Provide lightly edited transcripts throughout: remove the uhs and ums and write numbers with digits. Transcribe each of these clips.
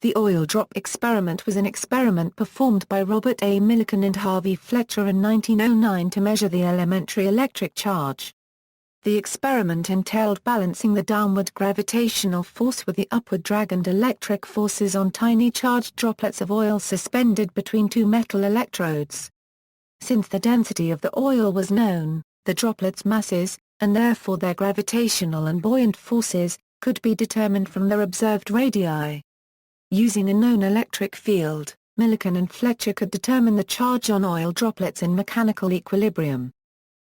The oil drop experiment was an experiment performed by Robert A. Millikan and Harvey Fletcher in 1909 to measure the elementary electric charge. The experiment entailed balancing the downward gravitational force with the upward drag and electric forces on tiny charged droplets of oil suspended between two metal electrodes. Since the density of the oil was known, the droplets' masses, and therefore their gravitational and buoyant forces, could be determined from their observed radii. Using a known electric field, Millikan and Fletcher could determine the charge on oil droplets in mechanical equilibrium.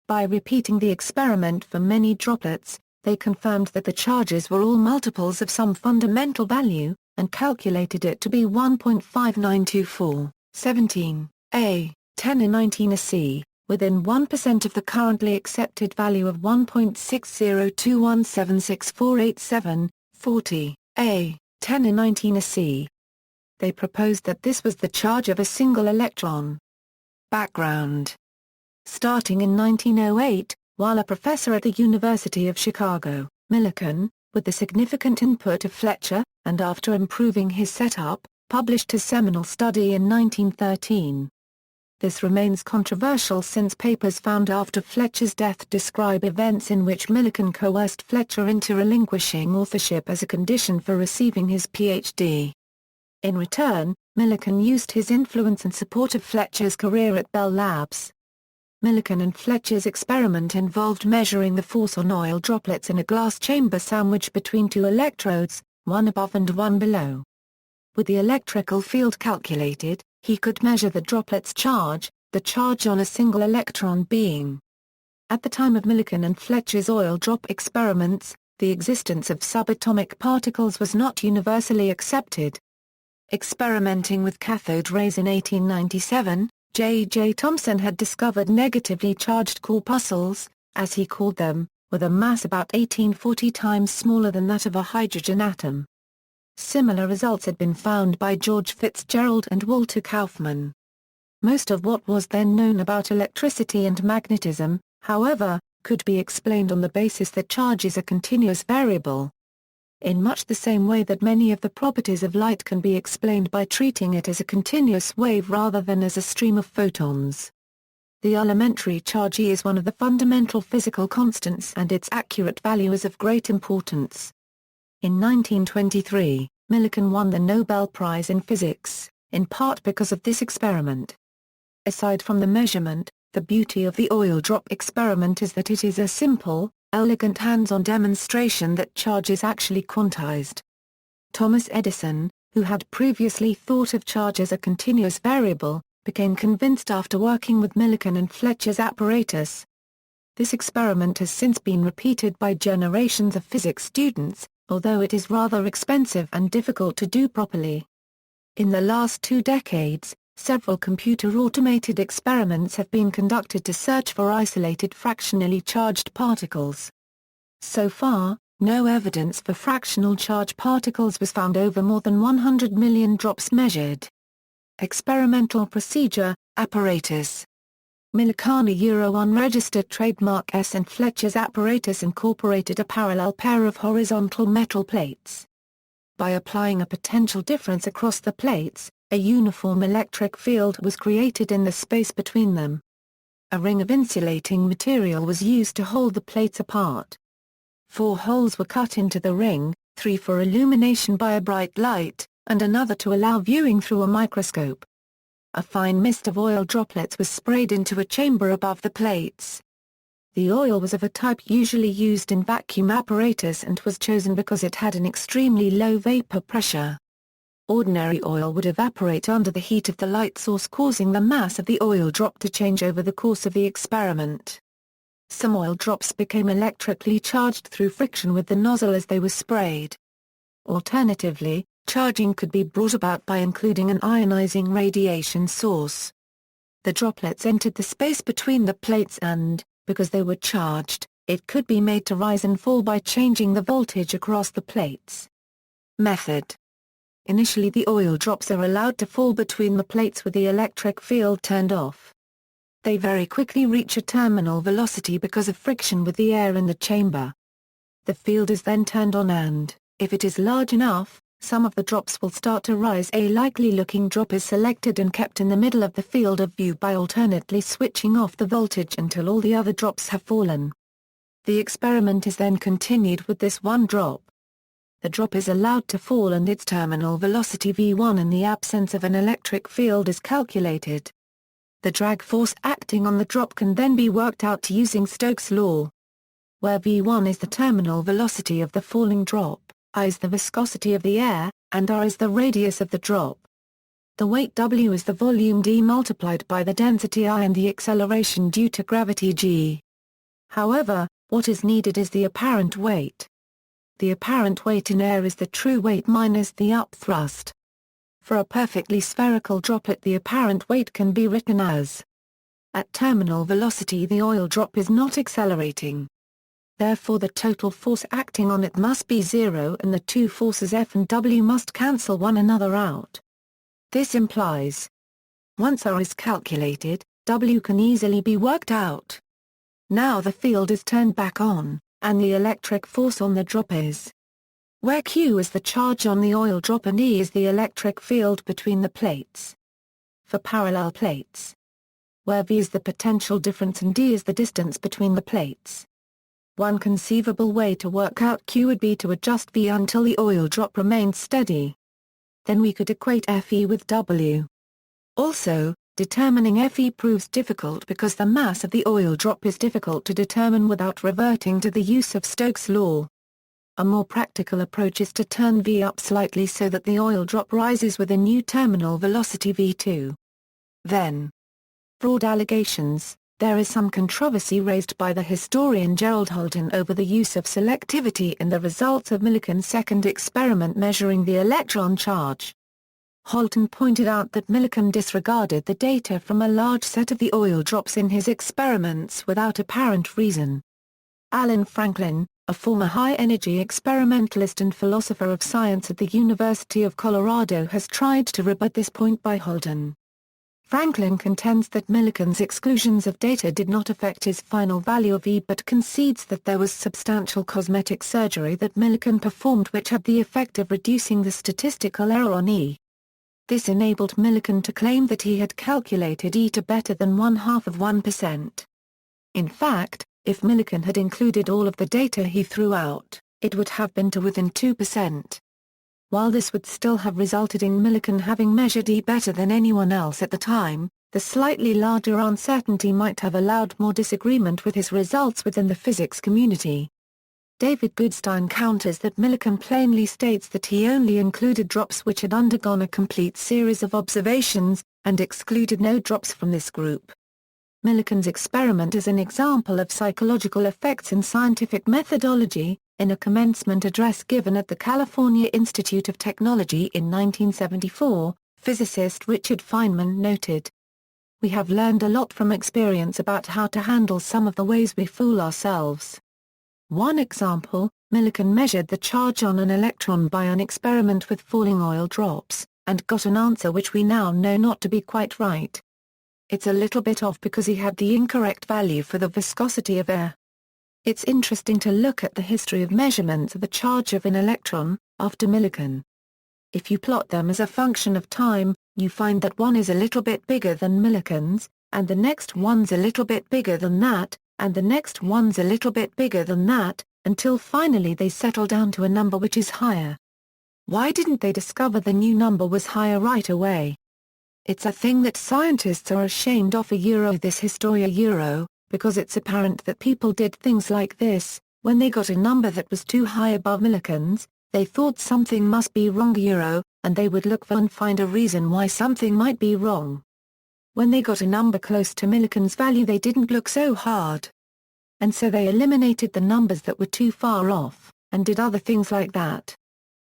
By repeating the experiment for many droplets, they confirmed that the charges were all multiples of some fundamental value, and calculated it to be 1.5924, 17, A, 10 and 19 C, within 1% of the currently accepted value of 1.60217647, 40, A, 10 and 19 C. They proposed that this was the charge of a single electron. Background. Starting in 1908, while a professor at the University of Chicago, Millikan, with the significant input of Fletcher, and after improving his setup, published his seminal study in 1913. This remains controversial since papers found after Fletcher's death describe events in which Millikan coerced Fletcher into relinquishing authorship as a condition for receiving his Ph.D. In return, Millikan used his influence and support of Fletcher's career at Bell Labs. Millikan and Fletcher's experiment involved measuring the force on oil droplets in a glass chamber sandwiched between two electrodes, one above and one below. With the electrical field calculated, he could measure the droplet's charge, the charge on a single electron being. At the time of Millikan and Fletcher's oil drop experiments, the existence of subatomic particles was not universally accepted. Experimenting with cathode rays in 1897, J. Thomson had discovered negatively charged corpuscles, as he called them, with a mass about 1840 times smaller than that of a hydrogen atom. Similar results had been found by George Fitzgerald and Walter Kaufmann. Most of what was then known about electricity and magnetism, however, could be explained on the basis that charge is a continuous variable. In much the same way that many of the properties of light can be explained by treating it as a continuous wave rather than as a stream of photons. The elementary charge E is one of the fundamental physical constants and its accurate value is of great importance. In 1923, Millikan won the Nobel Prize in Physics, in part because of this experiment. Aside from the measurement, the beauty of the oil drop experiment is that it is a simple, elegant hands-on demonstration that charge is actually quantized. Thomas Edison, who had previously thought of charge as a continuous variable, became convinced after working with Millikan and Fletcher's apparatus. This experiment has since been repeated by generations of physics students, although it is rather expensive and difficult to do properly. In the last 2 decades, several computer-automated experiments have been conducted to search for isolated fractionally charged particles. So far, no evidence for fractional charge particles was found over more than 100 million drops measured. Experimental procedure, apparatus. Millikan unregistered trademark S and Fletcher's apparatus incorporated a parallel pair of horizontal metal plates. By applying a potential difference across the plates, a uniform electric field was created in the space between them. A ring of insulating material was used to hold the plates apart. 4 holes were cut into the ring, 3 for illumination by a bright light, and another to allow viewing through a microscope. A fine mist of oil droplets was sprayed into a chamber above the plates. The oil was of a type usually used in vacuum apparatus and was chosen because it had an extremely low vapor pressure. Ordinary oil would evaporate under the heat of the light source, causing the mass of the oil drop to change over the course of the experiment. Some oil drops became electrically charged through friction with the nozzle as they were sprayed. Alternatively, charging could be brought about by including an ionizing radiation source. The droplets entered the space between the plates and, because they were charged, it could be made to rise and fall by changing the voltage across the plates. Method. Initially the oil drops are allowed to fall between the plates with the electric field turned off. They very quickly reach a terminal velocity because of friction with the air in the chamber. The field is then turned on and, if it is large enough, some of the drops will start to rise. A likely-looking drop is selected and kept in the middle of the field of view by alternately switching off the voltage until all the other drops have fallen. The experiment is then continued with this one drop. The drop is allowed to fall and its terminal velocity v1 in the absence of an electric field is calculated. The drag force acting on the drop can then be worked out using Stokes' law, where v1 is the terminal velocity of the falling drop, I is the viscosity of the air, and r is the radius of the drop. The weight w is the volume d multiplied by the density I and the acceleration due to gravity g. However, what is needed is the apparent weight. The apparent weight in air is the true weight minus the upthrust. For a perfectly spherical droplet, the apparent weight can be written as: at terminal velocity the oil drop is not accelerating. Therefore the total force acting on it must be zero and the two forces F and W must cancel one another out. This implies, once R is calculated, W can easily be worked out. Now the field is turned back on, and the electric force on the drop is, where Q is the charge on the oil drop and E is the electric field between the plates. For parallel plates, where V is the potential difference and D is the distance between the plates. One conceivable way to work out Q would be to adjust V until the oil drop remains steady. Then we could equate Fe with W. Also, determining Fe proves difficult because the mass of the oil drop is difficult to determine without reverting to the use of Stokes' law. A more practical approach is to turn V up slightly so that the oil drop rises with a new terminal velocity V2. Then, fraud allegations. There is some controversy raised by the historian Gerald Holton over the use of selectivity in the results of Millikan's second experiment measuring the electron charge. Holton pointed out that Millikan disregarded the data from a large set of the oil drops in his experiments without apparent reason. Alan Franklin, a former high-energy experimentalist and philosopher of science at the University of Colorado, has tried to rebut this point by Holton. Franklin contends that Millikan's exclusions of data did not affect his final value of E but concedes that there was substantial cosmetic surgery that Millikan performed which had the effect of reducing the statistical error on E. This enabled Millikan to claim that he had calculated E to better than 0.5%. In fact, if Millikan had included all of the data he threw out, it would have been to within 2%. While this would still have resulted in Millikan having measured E better than anyone else at the time, the slightly larger uncertainty might have allowed more disagreement with his results within the physics community. David Goodstein counters that Millikan plainly states that he only included drops which had undergone a complete series of observations, and excluded no drops from this group. Millikan's experiment is an example of psychological effects in scientific methodology. In a commencement address given at the California Institute of Technology in 1974, physicist Richard Feynman noted, "We have learned a lot from experience about how to handle some of the ways we fool ourselves." One example, Millikan measured the charge on an electron by an experiment with falling oil drops, and got an answer which we now know not to be quite right. It's a little bit off because he had the incorrect value for the viscosity of air. It's interesting to look at the history of measurements of the charge of an electron, after Millikan. If you plot them as a function of time, you find that one is a little bit bigger than Millikan's, and the next one's a little bit bigger than that, and the next one's a little bit bigger than that, until finally they settle down to a number which is higher. Why didn't they discover the new number was higher right away? It's a thing that scientists are ashamed of. This history because it's apparent that people did things like this. When they got a number that was too high above Millikan's, they thought something must be wrong and they would look for and find a reason why something might be wrong. When they got a number close to Millikan's value they didn't look so hard. And so they eliminated the numbers that were too far off, and did other things like that.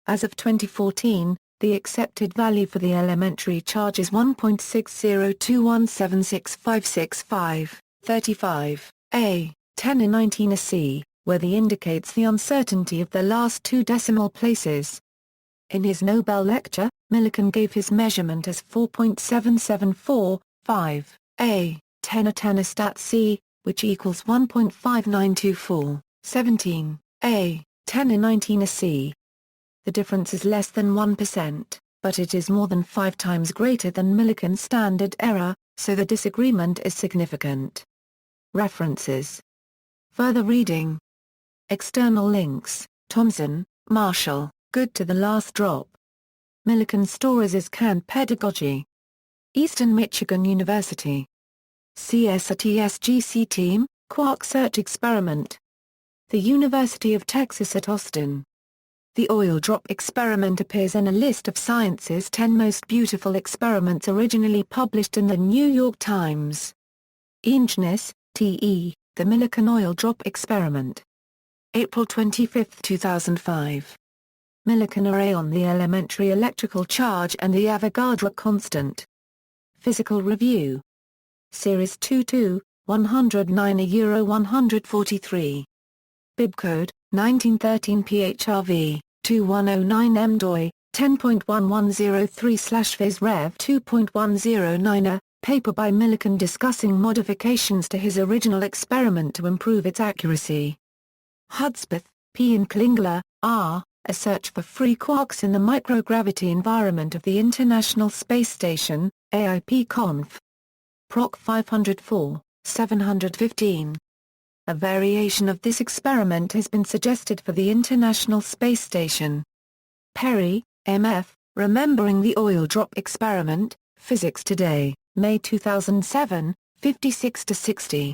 As of 2014, the accepted value for the elementary charge is 1.602176565. 35, A, 10 and 19 C, where the indicates the uncertainty of the last two decimal places. In his Nobel lecture, Millikan gave his measurement as 4.7745, A, 10 a 10 a stat C, which equals 1.5924, 17, A, 10 a 19 a C. The difference is less than 1%, but it is more than 5 times greater than Millikan's standard error, so the disagreement is significant. References. Further reading. External links: Thomson, Marshall, Good to the Last Drop. Millikan Stories is Canned Pedagogy. Eastern Michigan University. CSATSGC Team, Quark Search Experiment. The University of Texas at Austin. The oil drop experiment appears in a list of Science's 10 most beautiful experiments originally published in the New York Times. Ingeness, T.E., The Millikan Oil Drop Experiment. April 25, 2005. Millikan Array on the Elementary Electrical Charge and the Avogadro Constant. Physical Review. Series 22, 109 143. Bibcode, 1913 PHRV, 2109 MDOI, 10.1103/Phys Rev 2.109. Paper by Millikan discussing modifications to his original experiment to improve its accuracy. Hudspeth, P. and Klingler, R., A Search for Free Quarks in the Microgravity Environment of the International Space Station, AIP Conf. Proc 504, 715. A variation of this experiment has been suggested for the International Space Station. Perry, M.F., Remembering the Oil Drop Experiment, Physics Today, May 2007, 56-60.